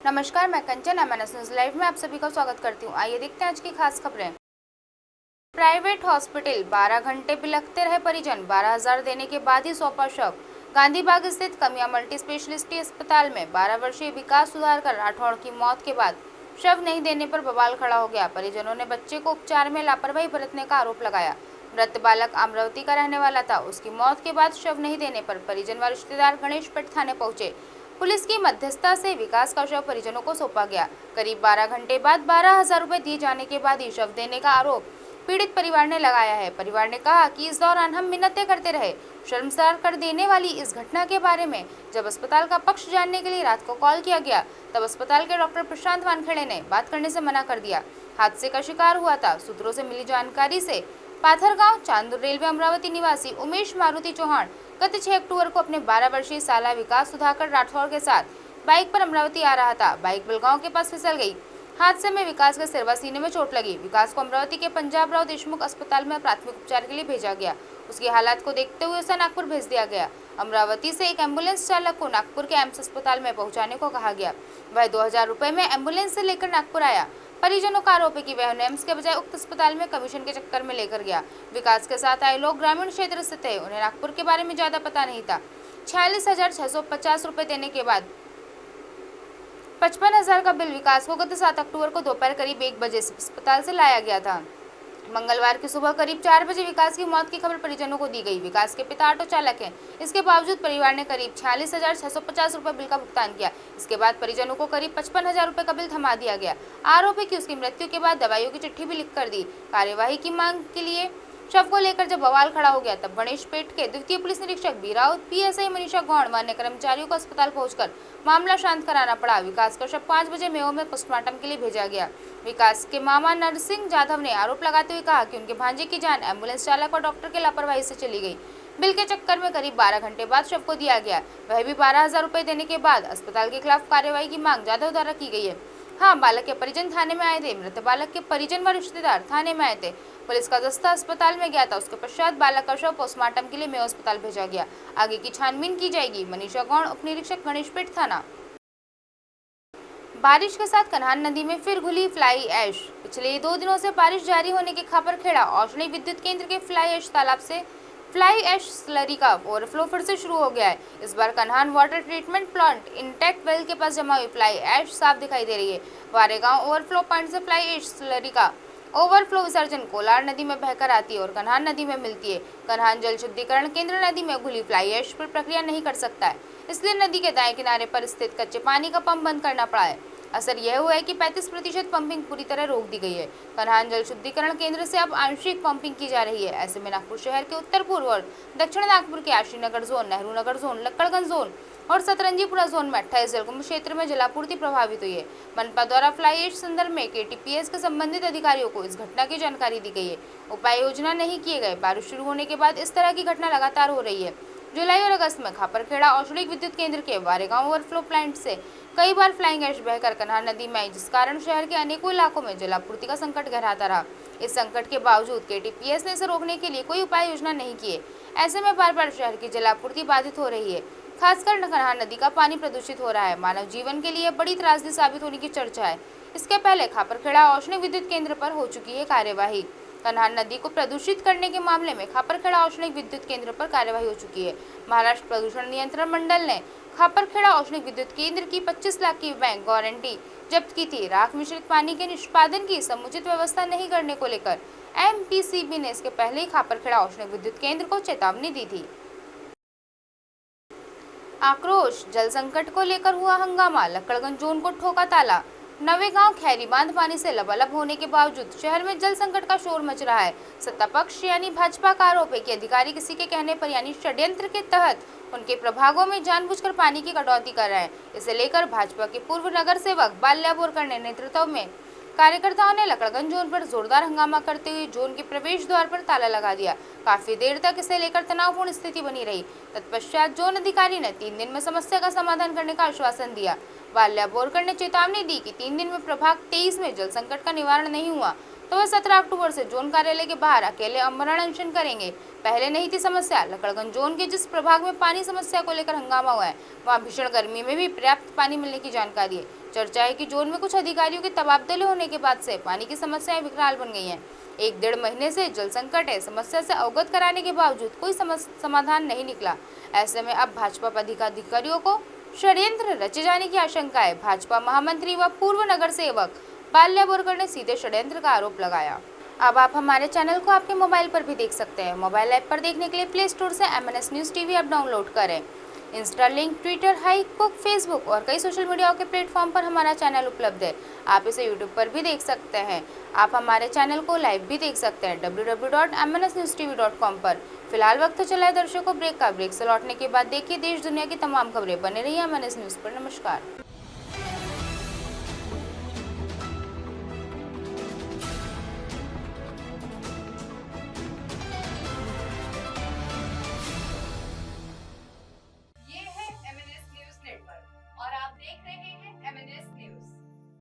नमस्कार, मैं कंचन MNS news live में आप सभी का स्वागत करती हूँ। आइए देखते हैं आज की खास खबरें। प्राइवेट हॉस्पिटल 12 घंटे बिलखते रहे परिजन, 12,000 देने के बाद ही सौंपा शव। गांधीबाग स्थित कमिया मल्टी स्पेशलिस्टी अस्पताल में 12 वर्षीय विकास सुधाकर राठौड़ की मौत के बाद शव नहीं देने पर बवाल खड़ा हो गया। परिजनों ने बच्चे को उपचार में लापरवाही बरतने का आरोप लगाया। मृत बालक अमरावती का रहने वाला था। उसकी मौत के बाद शव नहीं देने पर परिजन व रिश्तेदार गणेशपेट थाने पहुंचे। पुलिस की मध्यस्थता से विकास का शव परिजनों को सौंपा गया। करीब 12 घंटे बाद 12,000 रुपए दिए जाने के बाद ही शव देने का आरोप पीड़ित परिवार ने लगाया है। परिवार ने कहा कि इस दौरान हम मिन्नतें करते रहे। शर्मसार कर देने वाली इस घटना के बारे में जब अस्पताल का पक्ष जानने के लिए रात को कॉल किया गया, तब अस्पताल के डॉक्टर प्रशांत वानखेड़े ने बात करने से मना कर दिया। हादसे का शिकार हुआ था। सूत्रों से मिली जानकारी से पाथरगांव चांदूर रेलवे अमरावती निवासी उमेश मारुति चौहान गत 6 अक्टूबर को अपने 12 वर्षीय साला विकास सुधाकर राठौर के साथ बाइक पर अमरावती आ रहा था। बाइक बिलगांव के पास फिसल गई। हादसे में विकास के सिर व सीने में चोट लगी। विकास को अमरावती के पंजाब राव देशमुख अस्पताल में प्राथमिक उपचार के लिए भेजा गया। उसकी हालत को देखते हुए उसे नागपुर भेज दिया गया। अमरावती से एक एम्बुलेंस चालक को नागपुर के एम्स अस्पताल में पहुंचाने को कहा गया। वह 2,000 रुपए में एम्बुलेंस से लेकर नागपुर आया। परिजनों का आरोप है कि वह एम्स के बजाय उक्त अस्पताल में कमीशन के चक्कर में लेकर गया। विकास के साथ आए लोग ग्रामीण क्षेत्र से थे। उन्हें नागपुर के बारे में ज्यादा पता नहीं था। 46,650 रुपए देने के बाद 55,000 का बिल विकास को गत 7 अक्टूबर को दोपहर करीब 1 बजे अस्पताल से लाया गया था। मंगलवार की सुबह करीब 4 बजे विकास की मौत की खबर परिजनों को दी गई। विकास के पिता ऑटो चालक हैं। इसके बावजूद परिवार ने करीब 46,650 रुपए बिल का भुगतान किया। इसके बाद परिजनों को करीब 55,000 रुपए का बिल थमा दिया गया। आरोप है कि उसकी मृत्यु के बाद दवाइयों की चिट्ठी भी लिख कर दी। कार्यवाही की मांग के लिए शव को लेकर जब बवाल खड़ा हो गया, तब गणेशपेट के द्वितीय पुलिस निरीक्षक बी राउत, पीएसआई मनीषा गौड़ व अन्य कर्मचारियों को अस्पताल पहुंचकर मामला शांत कराना पड़ा। विकास का शव 5 बजे मेयो में पोस्टमार्टम के लिए भेजा गया। विकास के मामा नरसिंह जाधव ने आरोप लगाते हुए कहा कि उनके भांजे की जान एम्बुलेंस चालक और डॉक्टर के लापरवाही से चली गई। बिल के चक्कर में करीब 12 घंटे बाद शव को दिया गया, वह भी 12,000 रुपए देने के बाद। अस्पताल के खिलाफ कार्रवाई की मांग जाधव द्वारा की गई है। हाँ, बालक के परिजन थाने में आए थे। मृत बालक के परिजन व रिश्तेदार थाने में आए थे। पुलिस का दस्ता अस्पताल में गया था। उसके पश्चात बालक का शव पोस्टमार्टम के लिए मेयो अस्पताल भेजा गया। आगे की छानबीन की जाएगी। मनीषा गौड़, उप निरीक्षक गणेशपेट थाना। बारिश के साथ कन्हान नदी में फिर घुली फ्लाई ऐश। पिछले 2 दिनों से बारिश जारी होने के खापरखेड़ा औष्णिक विद्युत केंद्र के फ्लाई ऐश तालाब से फ्लाई ऐश स्लरी का ओवरफ्लो फिर से शुरू हो गया है। इस बार Kanhan water treatment plant intake well के पास जमा हुई फ्लाई ऐश साफ दिखाई दे रही है। वारेगांव ओवरफ्लो पॉइंट से फ्लाई ऐश स्लरी का ओवरफ्लो विसर्जन कोलार नदी में बहकर आती है और कन्हान नदी में मिलती है। कन्हान जल शुद्धिकरण केंद्र नदी में घुली फ्लाई ऐश पर प्रक्रिया नहीं कर सकता है, इसलिए नदी के दाएं किनारे पर स्थित कच्चे पानी का पंप बंद करना पड़ा है। असर यह हुआ है कि 35% पंपिंग पूरी तरह रोक दी गई है। कन्हान जल शुद्धिकरण केंद्र से अब आंशिक पंपिंग की जा रही है। ऐसे में नागपुर शहर के उत्तर पूर्व और दक्षिण नागपुर के Ashinagar zone, Nehru Nagar zone, लक्कड़गंज zone और सतरंजीपुरा जोन में 28 जलकुंभ क्षेत्र में जलापूर्ति प्रभावित हुई है। मनपा द्वारा फ्लाई ऐश संदर्भ में केटीपीएस के संबंधित अधिकारियों को इस घटना की जानकारी दी गई है। उपाय योजना नहीं किए गए। बारिश शुरू होने के बाद इस तरह की घटना लगातार हो रही है। जुलाई और अगस्त में खापरखेड़ा औष्णिक विद्युत केंद्र के वारेगांव ओवरफ्लो प्लांट से कई बार फ्लाइंग ऐश बहकर कन्हान नदी में आई, जिस कारण शहर के अनेकों इलाकों में जलापूर्ति का संकट गहराता रहा। इस संकट के बावजूद केटीपीएस ने इसे रोकने के लिए कोई उपाय योजना नहीं किए। ऐसे में बार बार शहर की जलापूर्ति बाधित हो रही है। खासकर कन्हान नदी का पानी प्रदूषित हो रहा है। मानव जीवन के लिए बड़ी त्रासदी साबित होने की चर्चा है। इसके पहले खापरखेड़ा औष्णिक विद्युत केंद्र पर हो चुकी है कार्यवाही। कन्हान नदी को प्रदूषित करने के मामले में खापरखेड़ा औष्णिक विद्युत केंद्र पर कार्यवाही हो चुकी है। महाराष्ट्र प्रदूषण नियंत्रण मंडल ने खापरखेड़ा औष्णिक विद्युत केंद्र की 25 लाख की बैंक गारंटी जब्त की थी। राख मिश्रित पानी के निष्पादन की समुचित व्यवस्था नहीं करने को लेकर एमपीसीबी ने इसके पहले ही खापरखेड़ा औष्णिक विद्युत केंद्र को चेतावनी दी थी। आक्रोश, जल संकट को लेकर हुआ हंगामा, लक्कड़गंज जोन को ठोका ताला। नवेगांव खैरी बांध पानी से लबालब होने के बावजूद शहर में जल संकट का शोर मच रहा है। सत्ता पक्ष यानी भाजपा का आरोप है कि अधिकारी किसी के कहने पर यानी षड्यंत्र के तहत उनके प्रभागों में जानबूझकर पानी की कटौती कर रहे हैं। इसे लेकर भाजपा के पूर्व नगर सेवक बाल्या बोरकर ने नेतृत्व में कार्यकर्ताओं ने लक्कड़गंज जोन पर जोरदार हंगामा करते हुए जोन के प्रवेश द्वार पर ताला लगा दिया। काफी देर तक इसे लेकर तनावपूर्ण स्थिति बनी रही। तत्पश्चात जोन अधिकारी ने 3 दिन में समस्या का समाधान करने का आश्वासन दिया। बाल्या बोरकर ने चेतावनी दी कि 3 दिन में प्रभाग 23 में जल संकट का निवारण नहीं हुआ तो वह 17 अक्टूबर से जोन कार्यालय के बाहर अकेले आमरण अनशन करेंगे। पहले नहीं थी समस्या। लकड़गंज जोन के जिस प्रभाग में पानी समस्या को लेकर हंगामा हुआ है, वहां भीषण गर्मी में भी पर्याप्त पानी मिलने की जानकारी है। चर्चा है कि जोन में कुछ अधिकारियों के तबादले होने के बाद से पानी की समस्याएं विकराल बन गई हैं। 1-1.5 महीने से जल संकट है। समस्या से अवगत कराने के बावजूद कोई समाधान नहीं निकला। ऐसे में अब भाजपा पदाधिकारियों को षड्यंत्र रचे जाने की आशंका है। भाजपा महामंत्री व पूर्व नगर सेवक बाल्या बोरकर ने सीधे षड्यंत्र का आरोप लगाया। अब आप हमारे चैनल को आपके मोबाइल पर भी देख सकते हैं। मोबाइल ऐप पर देखने के लिए प्ले स्टोर से MNS news TV app download करें। Insta link, Twitter, Hike, Facebook और कई सोशल मीडिया के प्लेटफॉर्म पर हमारा चैनल उपलब्ध है। आप इसे यूट्यूब पर भी देख सकते हैं। आप हमारे चैनल को लाइव भी देख सकते हैं www.mnsnewstv.com पर। फिलहाल वक्त चला है दर्शकों ब्रेक का। ब्रेक से लौटने के बाद देखिए देश दुनिया की तमाम खबरें। बने रहिए MNS न्यूज़ पर। नमस्कार।